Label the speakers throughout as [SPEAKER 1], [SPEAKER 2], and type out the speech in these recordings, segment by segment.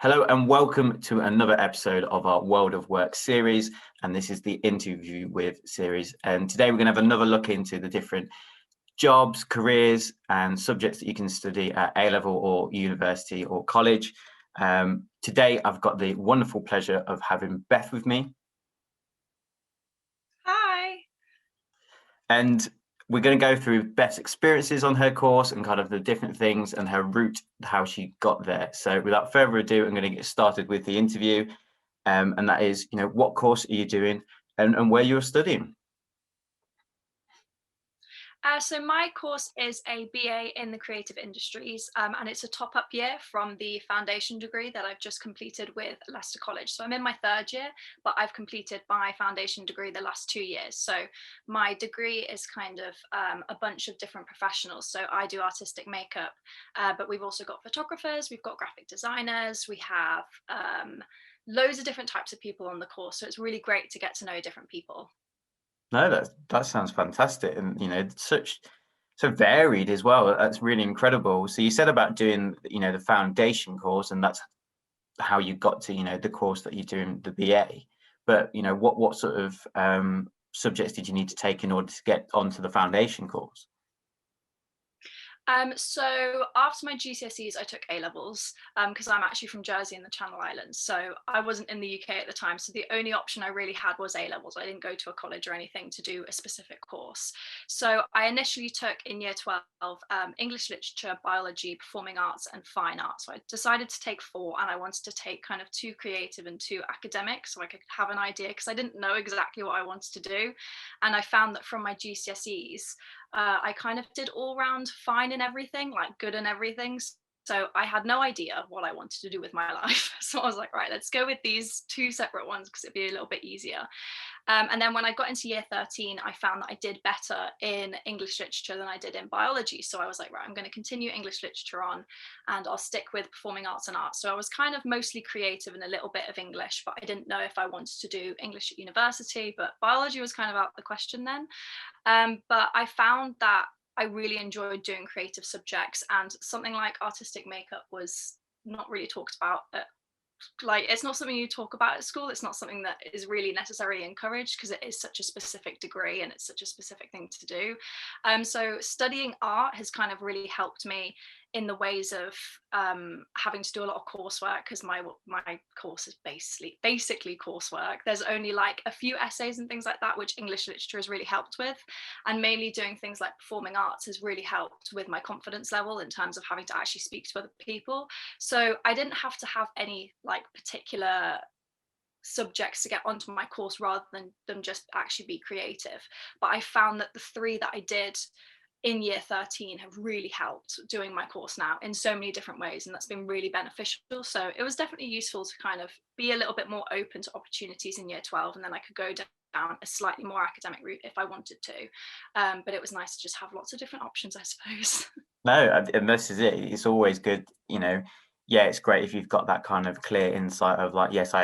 [SPEAKER 1] Hello and welcome to another episode of our World of Work series. And this is the interview with series. And today we're going to have another look into the different jobs, careers, and subjects that you can study at A-level or university or college. Today I've got the wonderful pleasure of having Beth with me.
[SPEAKER 2] Hi.
[SPEAKER 1] And we're going to go through Beth's experiences on her course and kind of the different things and her route, how she got there. So without further ado, I'm going to get started with the interview. And that is, what course are you doing and where you're studying?
[SPEAKER 2] So my course is a BA in the creative industries, and it's a top-up year from the foundation degree that I've just completed with Leicester College. So I'm in my third year, but I've completed my foundation degree the last 2 years. So my degree is kind of a bunch of different professionals. So I do artistic makeup, but we've also got photographers, we've got graphic designers, we have loads of different types of people on the course. So it's really great to get to know different people.
[SPEAKER 1] No, that sounds fantastic, and it's such so varied as well. That's really incredible. So you said about doing, the foundation course, and that's how you got to, the course that you're doing, the BA. But what sort of subjects did you need to take in order to get onto the foundation course?
[SPEAKER 2] So after my GCSEs, I took A levels because I'm actually from Jersey in the Channel Islands. So I wasn't in the UK at the time. So the only option I really had was A levels. I didn't go to a college or anything to do a specific course. So I initially took in year 12 English literature, biology, performing arts, and fine arts. So I decided to take four, and I wanted to take kind of two creative and two academic so I could have an idea because I didn't know exactly what I wanted to do. And I found that from my GCSEs, I kind of did all round fine in everything, like good in everything. So I had no idea what I wanted to do with my life. So I was like, right, let's go with these two separate ones because it'd be a little bit easier. And then when I got into year 13, I found that I did better in English literature than I did in biology. So I was like, right, I'm going to continue English literature on and I'll stick with performing arts and arts. So I was kind of mostly creative and a little bit of English, but I didn't know if I wanted to do English at university, but biology was kind of out of the question then. But I found that I really enjoyed doing creative subjects, and something like artistic makeup was not really talked about like it's not something you talk about at school. It's not something that is really necessarily encouraged because it is such a specific degree and it's such a specific thing to do. So studying art has kind of really helped me in the ways of having to do a lot of coursework because my course is basically coursework. There's only like a few essays and things like that, which English literature has really helped with, and mainly doing things like performing arts has really helped with my confidence level in terms of having to actually speak to other people. So I didn't have to have any like particular subjects to get onto my course rather than them just actually be creative. But I found that the three that I did in year 13 have really helped doing my course now in so many different ways, and that's been really beneficial. So it was definitely useful to kind of be a little bit more open to opportunities in year 12, and then I could go down a slightly more academic route if I wanted to. But it was nice to just have lots of different options, I suppose.
[SPEAKER 1] No, and this is it. It's always good, yeah, it's great if you've got that kind of clear insight of like, yes,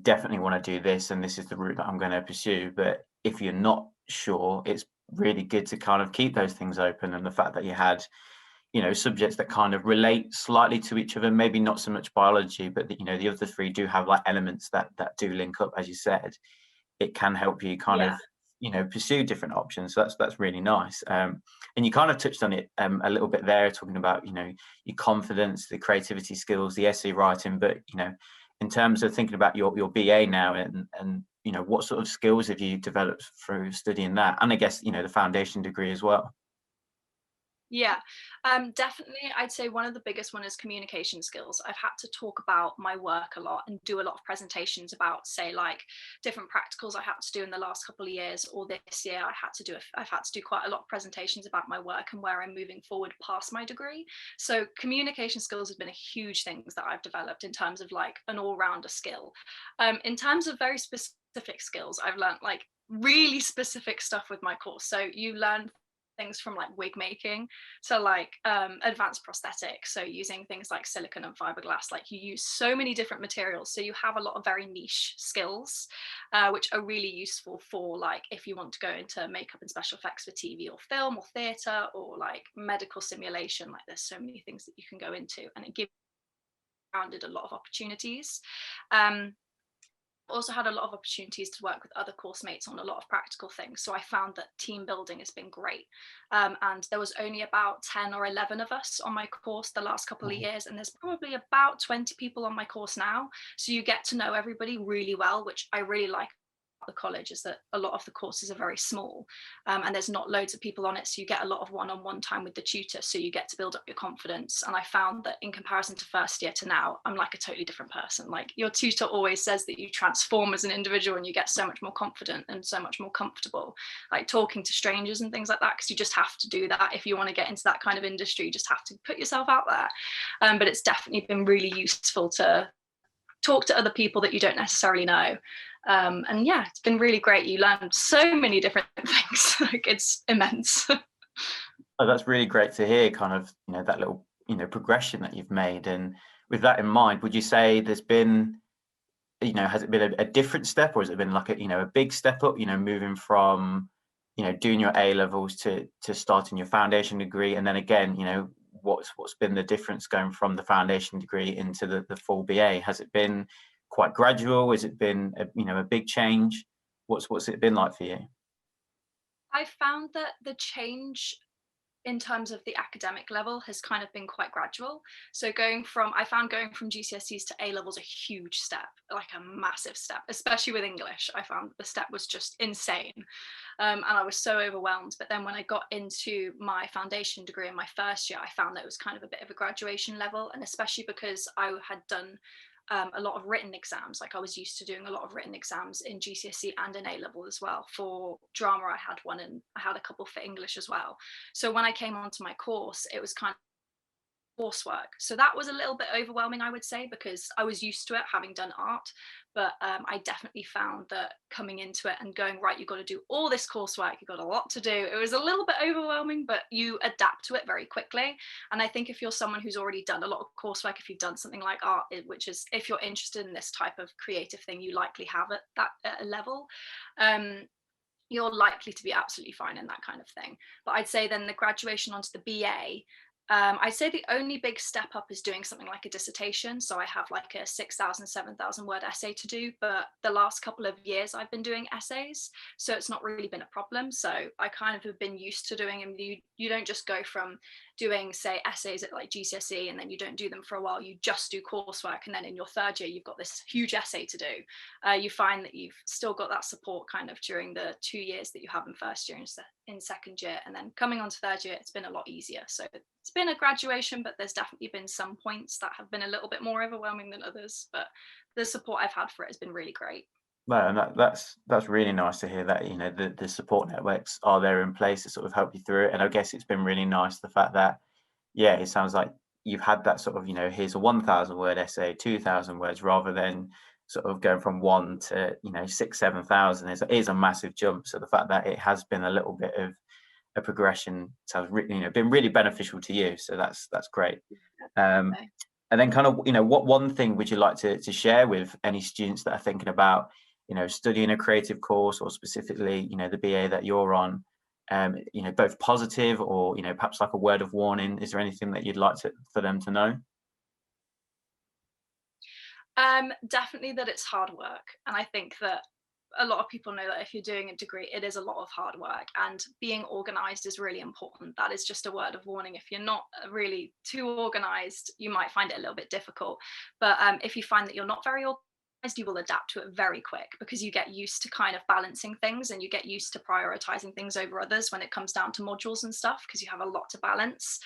[SPEAKER 1] definitely want to do this, and this is the route that I'm going to pursue. But if you're not sure, it's really good to kind of keep those things open. And the fact that you had, subjects that kind of relate slightly to each other, maybe not so much biology, but the other three do have like elements that do link up, as you said. It can help you kind of
[SPEAKER 2] Yeah.
[SPEAKER 1] pursue different options. So that's really nice. And you kind of touched on it a little bit there, talking about your confidence, the creativity skills, the essay writing. But in terms of thinking about your BA now, and what sort of skills have you developed through studying that, and I guess the foundation degree as well.
[SPEAKER 2] Yeah, definitely. I'd say one of the biggest one is communication skills. I've had to talk about my work a lot and do a lot of presentations about, say, like different practicals I had to do in the last couple of years, or this year I've had to do quite a lot of presentations about my work and where I'm moving forward past my degree. So communication skills have been a huge thing that I've developed in terms of like an all-rounder skill. In terms of very specific skills, I've learned like really specific stuff with my course. So you learn things from like wig making to like advanced prosthetics, so using things like silicone and fiberglass. Like you use so many different materials, so you have a lot of very niche skills, which are really useful for like if you want to go into makeup and special effects for TV or film or theatre or like medical simulation. Like there's so many things that you can go into, and it gives surrounded a lot of opportunities. Also had a lot of opportunities to work with other course mates on a lot of practical things. So I found that team building has been great. And there was only about 10 or 11 of us on my course the last couple of years. And there's probably about 20 people on my course now. So you get to know everybody really well, which I really like the college, is that a lot of the courses are very small, and there's not loads of people on it, so you get a lot of one-on-one time with the tutor, so you get to build up your confidence. And I found that in comparison to first year to now, I'm like a totally different person. Like, your tutor always says that you transform as an individual and you get so much more confident and so much more comfortable, like talking to strangers and things like that, because you just have to do that if you want to get into that kind of industry. You just have to put yourself out there. But it's definitely been really useful to talk to other people that you don't necessarily know. And yeah, it's been really great. You learn so many different things. Like, it's immense.
[SPEAKER 1] Oh, that's really great to hear, kind of, that little, progression that you've made. And with that in mind, would you say there's been, has it been a different step, or has it been like a big step up, moving from, doing your A levels to starting your foundation degree? And then again, what's been the difference going from the foundation degree into the full BA? Has it been quite gradual? Has it been a big change? What's it been like for you?
[SPEAKER 2] I found that the change in terms of the academic level has kind of been quite gradual. So I found going from GCSEs to A levels a huge step, like a massive step, especially with English. I found the step was just insane. And I was so overwhelmed. But then when I got into my foundation degree in my first year, I found that it was kind of a bit of a graduation level. And especially because I had done a lot of written exams. Like, I was used to doing a lot of written exams in GCSE and in A level as well. For drama, I had one, and I had a couple for English as well. So when I came onto my course, it was kind of coursework. So that was a little bit overwhelming, I would say, because I was used to it having done art. But I definitely found that coming into it and going, right, you've got to do all this coursework, you've got a lot to do. It was a little bit overwhelming, but you adapt to it very quickly. And I think if you're someone who's already done a lot of coursework, if you've done something like art, which is, if you're interested in this type of creative thing, you likely have it at a level. You're likely to be absolutely fine in that kind of thing. But I'd say then the graduation onto the BA, I'd say the only big step up is doing something like a dissertation. So I have like a 6,000, 7,000 word essay to do, but the last couple of years I've been doing essays, so it's not really been a problem. So I kind of have been used to doing them. You don't just go from doing, say, essays at like GCSE and then you don't do them for a while. You just do coursework, and then in your third year you've got this huge essay to do. You find that you've still got that support kind of during the 2 years that you have in first year and in second year, and then coming on to third year, it's been a lot easier. So it's been a graduation, but there's definitely been some points that have been a little bit more overwhelming than others. But the support I've had for it has been really great.
[SPEAKER 1] No, and that's really nice to hear that, the support networks are there in place to sort of help you through it. And I guess it's been really nice the fact that, yeah, it sounds like you've had that sort of, here's a 1,000 word essay, 2,000 words, rather than sort of going from 1 to 6, 7,000 is a massive jump. So the fact that it has been a little bit of a progression sounds really, been really beneficial to you. So that's great.
[SPEAKER 2] Okay.
[SPEAKER 1] And then kind of, what one thing would you like to share with any students that are thinking about, studying a creative course, or specifically, the BA that you're on, both positive or, perhaps like a word of warning? Is there anything that you'd like for them to know?
[SPEAKER 2] Definitely that it's hard work. And I think that a lot of people know that if you're doing a degree, it is a lot of hard work, and being organized is really important. That is just a word of warning. If you're not really too organized, you might find it a little bit difficult. But if you find that you're not very organized, you will adapt to it very quick, because you get used to kind of balancing things, and you get used to prioritizing things over others when it comes down to modules and stuff, because you have a lot to balance.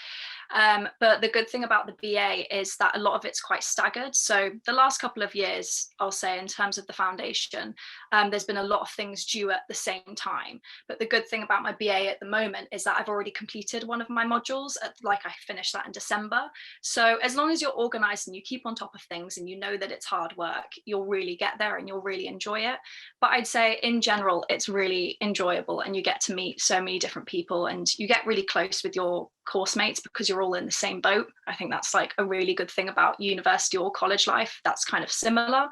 [SPEAKER 2] But the good thing about the BA is that a lot of it's quite staggered. So the last couple of years, I'll say, in terms of the foundation, there's been a lot of things due at the same time. But the good thing about my BA at the moment is that I've already completed one of my modules. I finished that in December. So as long as you're organized and you keep on top of things and you know that it's hard work, you'll really get there and you'll really enjoy it. But I'd say in general, it's really enjoyable, and you get to meet so many different people, and you get really close with your course mates because you're all in the same boat. I think that's like a really good thing about university or college life. That's kind of similar,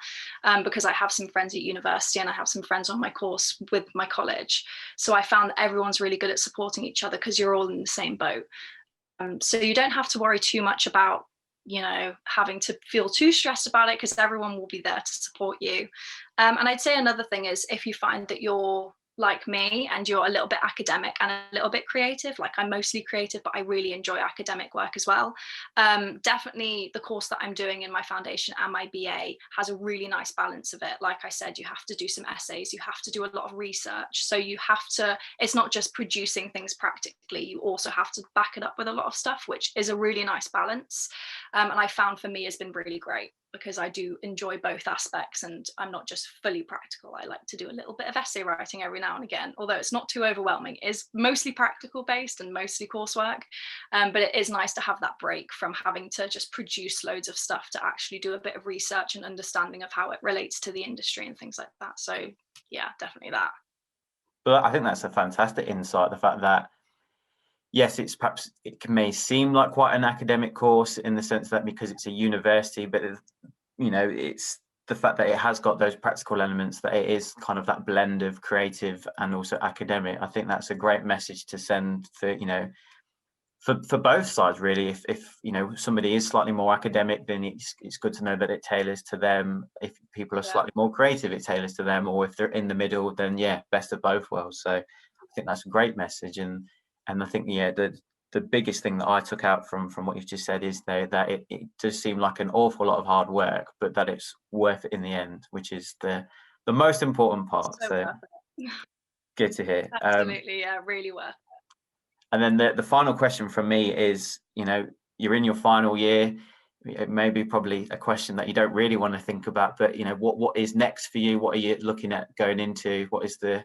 [SPEAKER 2] because I have some friends at university and I have some friends on my course with my college. So I found that everyone's really good at supporting each other because you're all in the same boat. So you don't have to worry too much about you know, having to feel too stressed about it, because everyone will be there to support you. And I'd say another thing is, if you find that you're like me and you're a little bit academic and a little bit creative, like I'm mostly creative, but I really enjoy academic work as well. Definitely the course that I'm doing in my foundation and my BA has a really nice balance of it. Like I said, you have to do some essays, you have to do a lot of research. So you have to, it's not just producing things practically, you also have to back it up with a lot of stuff, which is a really nice balance. And I found for me has been really great, because I do enjoy both aspects and I'm not just fully practical. I like to do a little bit of essay writing every now and again, although it's not too overwhelming. It is mostly practical based and mostly coursework, but it is nice to have that break from having to just produce loads of stuff, to actually do a bit of research and understanding of how it relates to the industry and things like that. So yeah, definitely that.
[SPEAKER 1] But I think that's a fantastic insight, the fact that yes, it's perhaps, it may seem like quite an academic course in the sense that because it's a university, but you know, it's the fact that it has got those practical elements, that it is kind of that blend of creative and also academic. I think that's a great message to send for, you know, for both sides really. If you know, somebody is slightly more academic, then it's good to know that it tailors to them. If people are
[SPEAKER 2] Yeah.
[SPEAKER 1] slightly more creative, it tailors to them. Or if they're in the middle, then yeah, best of both worlds. So I think that's a great message. And I think, yeah, the biggest thing that I took out from what you've just said is that it does seem like an awful lot of hard work, but that it's worth it in the end, which is the most important part.
[SPEAKER 2] So
[SPEAKER 1] So
[SPEAKER 2] worth it.
[SPEAKER 1] good to hear.
[SPEAKER 2] Absolutely, yeah, really worth
[SPEAKER 1] And then the final question from me is, you know, you're in your final year. It may be probably a question that you don't really want to think about, but you know, what is next for you? What are you looking at going into? What is the,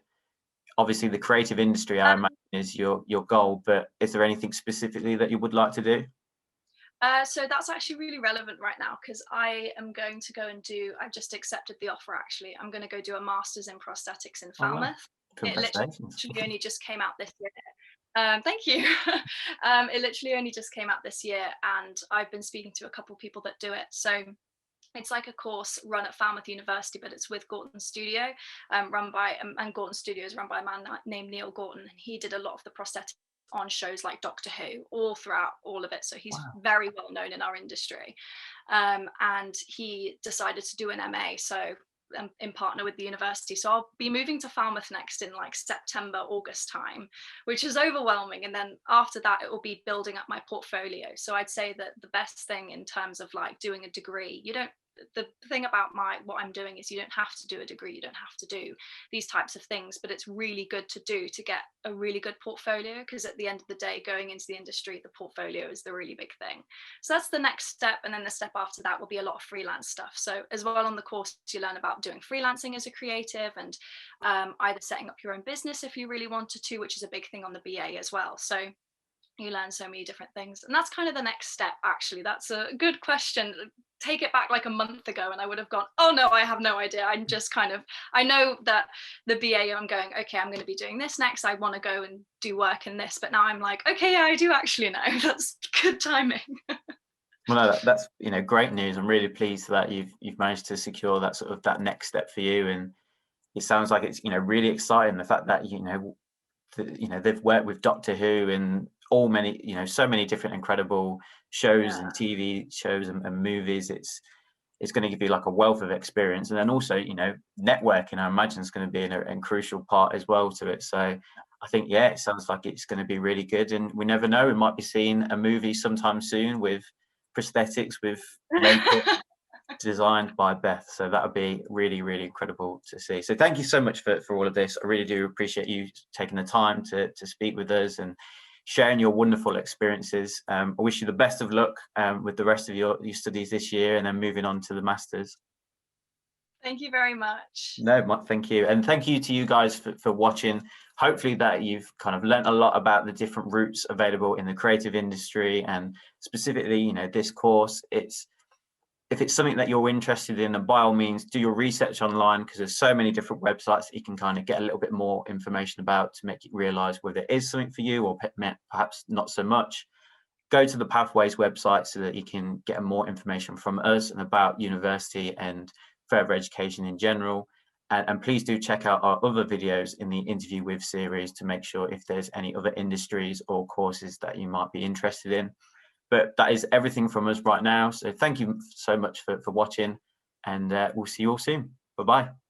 [SPEAKER 1] obviously the creative industry, I
[SPEAKER 2] it.
[SPEAKER 1] imagine, is your goal, but is there anything specifically that you would like to do?
[SPEAKER 2] So that's actually really relevant right now, because I am going to go and do, I've just accepted the offer actually. I'm going to go do a master's in prosthetics in
[SPEAKER 1] Oh wow,
[SPEAKER 2] Falmouth. It
[SPEAKER 1] congratulations.
[SPEAKER 2] literally only just came out this year. Thank you. It literally only just came out this year, and I've been speaking to a couple of people that do it. So it's like a course run at Falmouth University, but it's with Gorton Studio, run by, and Gorton Studio is run by a man named Neil Gorton, and he did a lot of the prosthetics on shows like Doctor Who all throughout all of it. So he's
[SPEAKER 1] Wow.
[SPEAKER 2] very well known in our industry. And he decided to do an MA. So in partner with the university. So I'll be moving to Falmouth next in like September, August time, which is overwhelming. And then after that, it will be building up my portfolio. So I'd say that the best thing in terms of like doing a degree, you don't, the thing about what I'm doing is you don't have to do a degree, you don't have to do these types of things, but it's really good to do to get a really good portfolio, because at the end of the day, going into the industry, the portfolio is the really big thing. So that's the next step, and then the step after that will be a lot of freelance stuff. So as well, on the course you learn about doing freelancing as a creative, and either setting up your own business if you really wanted to, which is a big thing on the BA as well. So you learn so many different things, and that's kind of the next step. Actually, that's a good question. Take it back like a month ago and I would have gone, oh no, I have no idea. I'm just kind of, I know that the BA, I'm going, okay, I'm going to be doing this next, I want to go and do work in this, but now I'm like, okay, yeah, I do actually know. That's good timing.
[SPEAKER 1] Well, no, that's, you know, great news. I'm really pleased that you've managed to secure that sort of that next step for you, and it sounds like it's, you know, really exciting, the fact that, you know, you know, they've worked with Doctor Who and all many, you know, so many different incredible shows
[SPEAKER 2] Yeah,
[SPEAKER 1] and TV shows and movies. It's going to give you like a wealth of experience, and then also, you know, networking, I imagine, is going to be a crucial part as well to it. So I think, yeah, it sounds like it's going to be really good, and we never know, we might be seeing a movie sometime soon with prosthetics with makeup designed by Beth. So that would be really, really incredible to see. So thank you so much for all of this. I really do appreciate you taking the time to speak with us and sharing your wonderful experiences. I wish you the best of luck with the rest of your studies this year, and then moving on to the Masters.
[SPEAKER 2] thank you very much.
[SPEAKER 1] No, thank you. And thank you to you guys for watching. Hopefully that you've kind of learnt a lot about the different routes available in the creative industry, and specifically, you know, this course. If it's something that you're interested in, then by all means do your research online, because there's so many different websites that you can kind of get a little bit more information about to make you realize whether it is something for you or perhaps not so much. Go to the Pathways website so that you can get more information from us and about university and further education in general. And please do check out our other videos in the Interview With series to make sure if there's any other industries or courses that you might be interested in. But that is everything from us right now. So thank you so much for watching, and we'll see you all soon. Bye bye.